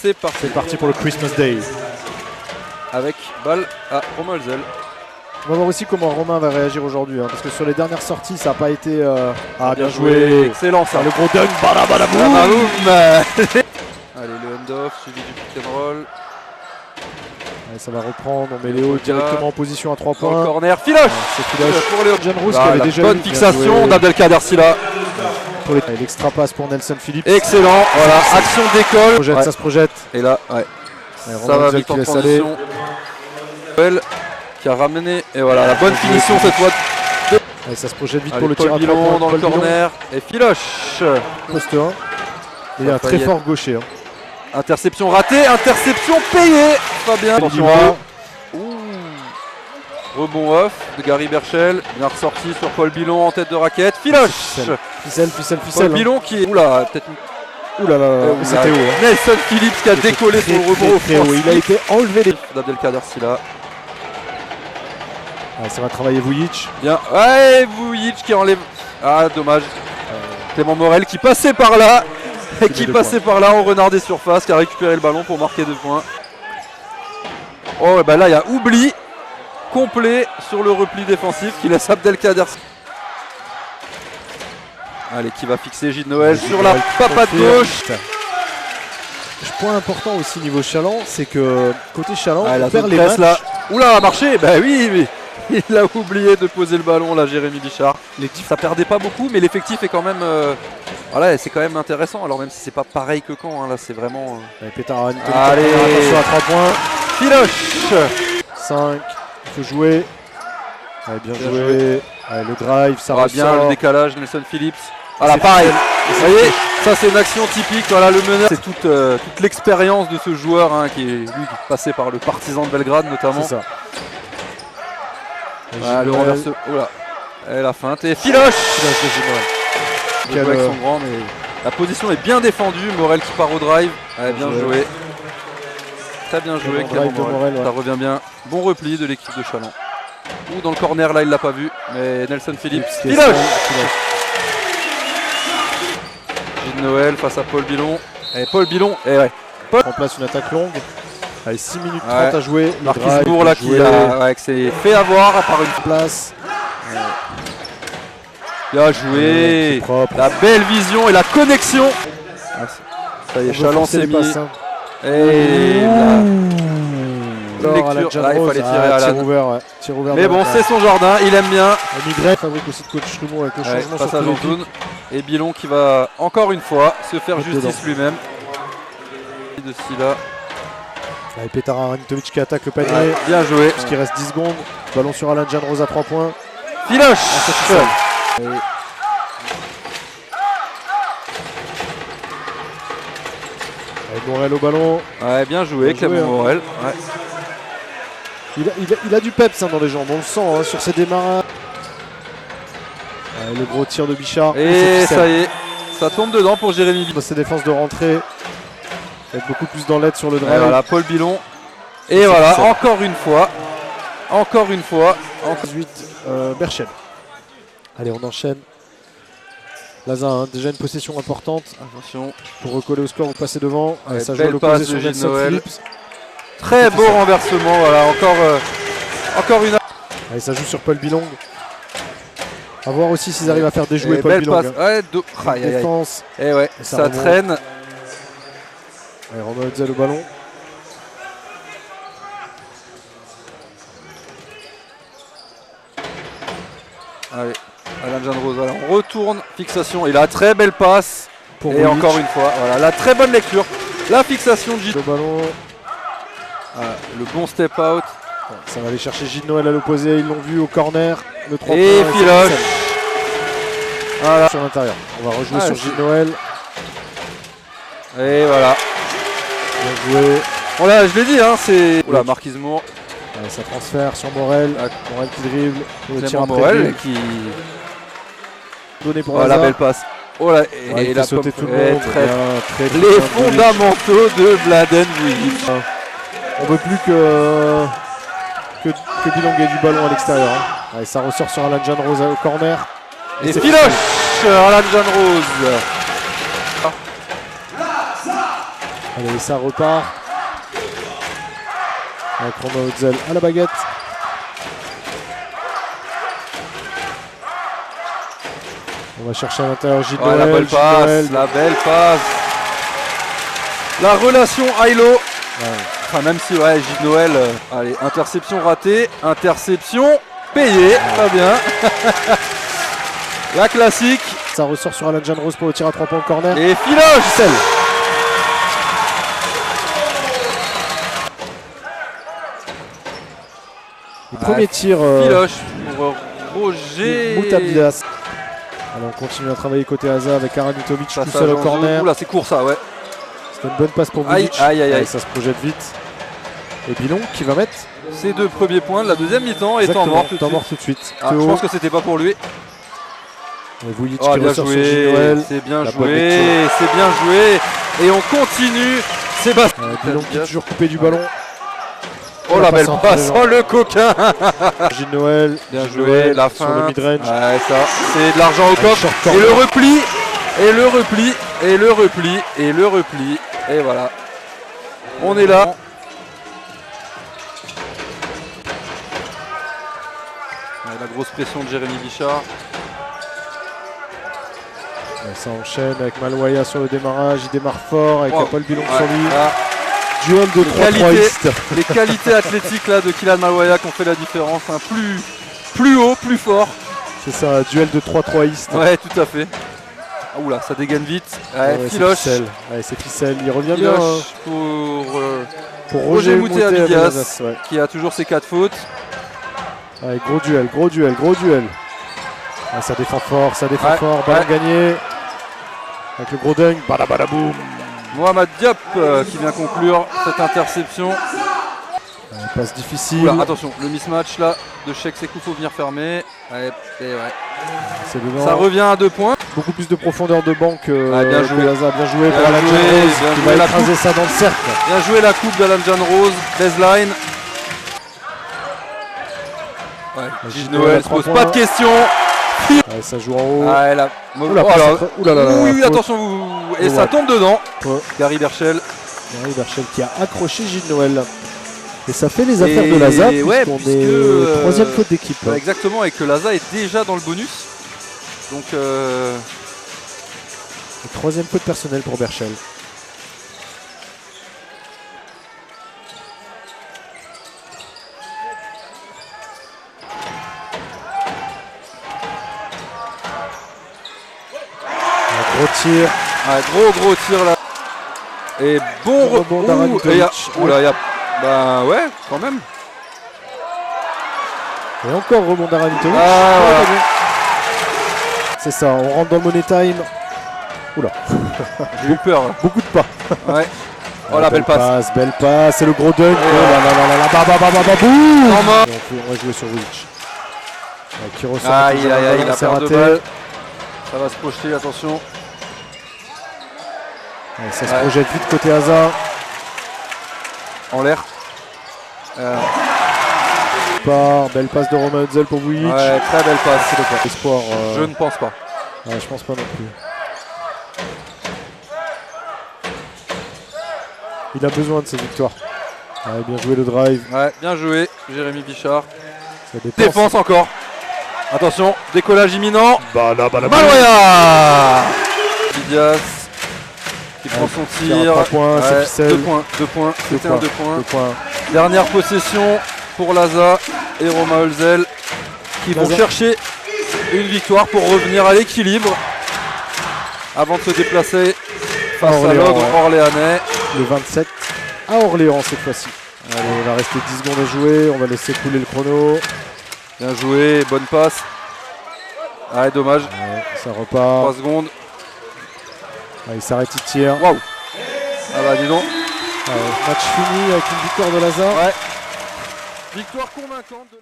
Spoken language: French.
C'est parti. C'est parti pour le Christmas Day. Avec balle à Romain Holzel. On va voir aussi comment Romain va réagir aujourd'hui, hein, parce que sur les dernières sorties, ça n'a pas été... Ah, bien joué. joué. Excellent ça. Ah, le gros dunk, badabadaboum. Allez, le hand-off, suivi du pick and roll. Allez, ça va reprendre, on met Léo directement en position à 3 Dans le points. corner, filoche. C'est filoche pour Léo. John Rose Ah, qui avait la déjà bonne eu, bien fixation joué. d'Abdelkader Silla. Pour l'extra passe pour Nelson Phillips. Excellent, voilà, action d'école. Ouais. Ça se projette. Et là, ouais. Allez, Ça va vite qui en laisse aller. transition. Qui a ramené, et voilà, la bonne finition cette fois. Allez, ça se projette vite Allez, pour le tir à 3 Paul points. Bilon dans le Paul Bilon, corner. Et filoche. poste 1. Il y a un très fort gaucher. Hein. Interception ratée, interception payée. Fabien. Attention à... Rebond off de Gary Berchel. Bien ressorti sur Paul Bilon en tête de raquette. Filoche. Ficelle. Paul Bilon qui est... Oula, peut-être... Ouh là là, c'était haut. Hein. Nelson Phillips qui a décollé son rebond très haut. Il a été enlevé. d'Abdelkader Silla. Ah, ça va travailler Vujic. Bien. Ouais, Vujic qui enlève... Ah, dommage. Clément Morel qui passait par là. Et qui passait par là en renard des surfaces, qui a récupéré le ballon pour marquer 2 points. Oh, et bah là, il y a oubli complet sur le repli défensif qui laisse Abdelkader. Allez, qui va fixer Gilles Noël sur la papate gauche. Point important aussi niveau Chaland, c'est que côté Chaland, Ah, on la perd les presse matchs. là. Oula, a marché. Bah oui, mais il a oublié de poser le ballon là, Jérémy Bichard. Ça perdait pas beaucoup, mais l'effectif est quand même... Voilà, c'est quand même intéressant. Alors même si c'est pas pareil que Caen, hein, là c'est vraiment... Allez, Pétard, Allez, attention à 3 points. Filoche. 5, il faut jouer. Allez, bien joué. Allez, le drive, ça ressort. Bien le décalage, Nelson Phillips. Voilà, pareil. Vous voyez, ça c'est une action typique. Voilà, le meneur. C'est toute l'expérience de ce joueur hein, qui est lui qui est passé par le Partizan de Belgrade notamment. C'est ça. Voilà, le renverse. Oula. Et la feinte. Et Filoche. Il joue avec son grand, mais la position est bien défendue. Morel qui part au drive. Allez, bien joué. Très bien joué, Clément Morel. Ça revient bien. Bon repli de l'équipe de Chaland. Ou dans le corner, là il l'a pas vu. Mais Nelson Phillips. Filoche. Gilles Noël face à Paul Bilon. Et Paul Bilon. Et ouais. Paul en place une attaque longue. Allez, 6 minutes 30 à jouer. Marquis Bourg là qui s'est fait avoir par une place. Bien joué. La belle vision et la connexion. Ça y est, Chaland s'est mis. Et lecture. Là, il fallait tirer à la ouvert. Mais bon, c'est son jardin, il aime bien. Migré fabrique aussi de coach Schlumo avec le changement sur passage en zone. Et Bilon qui va encore une fois se faire justice lui-même. De Silla. Allez, Petar Aranitovic qui attaque le panier. Bien joué. Parce qu'il reste 10 secondes. Ballon sur Alan Jan Rose à 3 points. Filoche. Allez, Morel au ballon. Ouais, bien joué, Clément Morel. Ouais. Il a du peps hein, dans les jambes, on le sent hein, sur ses démarrages. Allez, le gros tir de Bichard. Et ça y est, ça tombe dedans pour Jérémy Bilon. Dans ses défenses de rentrée. Avec beaucoup plus dans l'aide sur le drive. Et voilà, Paul Bilon. Et voilà, encore une fois. Encore une fois. 18, Berchel. Allez, on enchaîne. Lazin, hein, déjà une possession importante. Attention. Pour recoller au score, vous passez devant. Allez, ça joue à l'opposé sur Nelson Phillips. Très beau renversement, voilà, encore une. Allez, ça joue sur Paul Bilong. A voir aussi s'ils arrivent à faire déjouer Paul Bilong. Ouais, défense. Et ouais, ça traîne. Allez, Romain Holzel le ballon. Allez, Alan Jan Rose, voilà, on retourne, fixation, et la très belle passe. Pour et encore une fois, voilà, la très bonne lecture. La fixation de Gilles. Le ballon. Le bon step out. Ça va aller chercher Gilles Noël à l'opposé, ils l'ont vu au corner. Le 3 et Filoche. Voilà. Sur l'intérieur. On va rejouer sur Gilles Noël. Et voilà. Bien joué. Voilà, je l'ai dit, hein, c'est. Oula, Marquis Moore. Allez, ça transfère sur Morel. Morel qui dribble. Le tir Morel qui. Donné pour la belle passe. Oh là, et il a sauté tout le monde. Les fondamentaux de Mladen Vujic. On veut plus que Bilong ait du ballon à l'extérieur. Hein. Allez, ça ressort sur Alan Jan Rose au corner. Et Filoche, Alan Jan Rose. Allez, ça repart. Avec Romain Hotzel à la baguette. On va chercher à l'intérieur Gilles Noël. La belle passe, la belle passe. La relation Ailo. Ouais. Enfin, même si, ouais, Gilles Noël. Allez, interception ratée, interception payée. Très bien. La classique. Ça ressort sur Alan Rose pour le tir à 3 points au corner. Et Filoche. Celle. Le premier tir. Filoche pour Roger Moutabidas. Allez, on continue à travailler côté Asa avec Aranitovic tout seul au corner. Oula, c'est court ça, ouais. C'était une bonne passe pour Vujic. Aïe. Ça se projette vite. Et Bilon qui va mettre ses 2 premiers points de la deuxième mi-temps et temps mort tout de suite. Je pense que c'était pas pour lui. Vujic qui bien ressort joué, sur Gilles Noël. c'est bien joué, c'est bien joué. Et on continue. Sébastien. Bilon qui est toujours coupé du ballon. Oh la belle passe, oh le coquin. Gilles Noël, bien joué, la fin. Sur le mid-range. Ouais, ça, c'est de l'argent au coffre. Et le repli, et le repli, et le repli, et le repli. Et voilà. On est là. La grosse pression de Jérémy Bichard. Ça enchaîne avec Malwaya sur le démarrage. Il démarre fort avec Paul Bilon sur lui. Là. Duel de 3-3istes. Les qualités athlétiques là, de Kylian Malwaya qui ont fait la différence. Hein. Plus haut, plus fort. C'est ça, un duel de 3-3istes. Ouais, tout à fait. Ah, oula, ça dégaine vite. Filoche. C'est ficelle. Il revient Filoche bien. Pour Roger Mouté-Abidas, qui a toujours ses 4 fautes. Ouais, gros duel. Ouais, ça défend fort, fort. Ballon gagné. Avec le gros dunk. Badaboum. Mohamed Diop qui vient conclure cette interception. Passe difficile. Oula, attention, le mismatch là de Cheikh Sekou, faut venir fermer. Ça revient à 2 points. Beaucoup plus de profondeur de banc que Laza. Bien joué pour Alan Rose qui va écraser ça dans le cercle. Bien joué la coupe d'Alan Rose, baseline. Gilles Noël se pose pas de questions. Ça joue en haut. Oui, attention, et ça tombe dedans. Gary Berchel. Qui a accroché Gilles Noël. Et ça fait les affaires de Laza, puisqu'on est 3e faute d'équipe. Exactement, et que Laza est déjà dans le bonus. Donc 3e faute personnelle pour Berchel. Gros tir. Gros tir là. Et bon rebond d'Aranitovic. Bah ouais, quand même. Et encore rebond d'Aranitovic. Voilà. C'est ça, on rentre dans le money time. Oula. J'ai eu peur. Là. Beaucoup de pas. Ouais. Oh la belle passe. Belle passe, et le gros dunk. Boum. On va jouer sur Vujic. Qui ressort. Il a perdu de balle. Ça va se projeter, attention. Ça se projette vite côté Asa. En l'air. Belle passe de Romain Hotzel pour Vujic. Ouais, très belle passe. Espoir. Je ne pense pas. Je pense pas non plus. Il a besoin de ces victoires. Bien joué le drive. Ouais, bien joué, Jérémy Bichard. Défense encore. Attention, décollage imminent. Malwaya Didias qui prend son tir. 3 points, c'est 2 points. C'était un 2 points. Dernière possession pour Laza et Romain Hotzel qui vont chercher une victoire pour revenir à l'équilibre avant de se déplacer face à l'Ogre orléanais. Le 27 à Orléans cette fois-ci. Allez, il va rester 10 secondes à jouer. On va laisser couler le chrono. Bien joué, bonne passe. Dommage. Ça repart. 3 secondes. Il s'arrête, il tire. Waouh. Dis donc. Match fini avec une victoire de Laza. Victoire convaincante de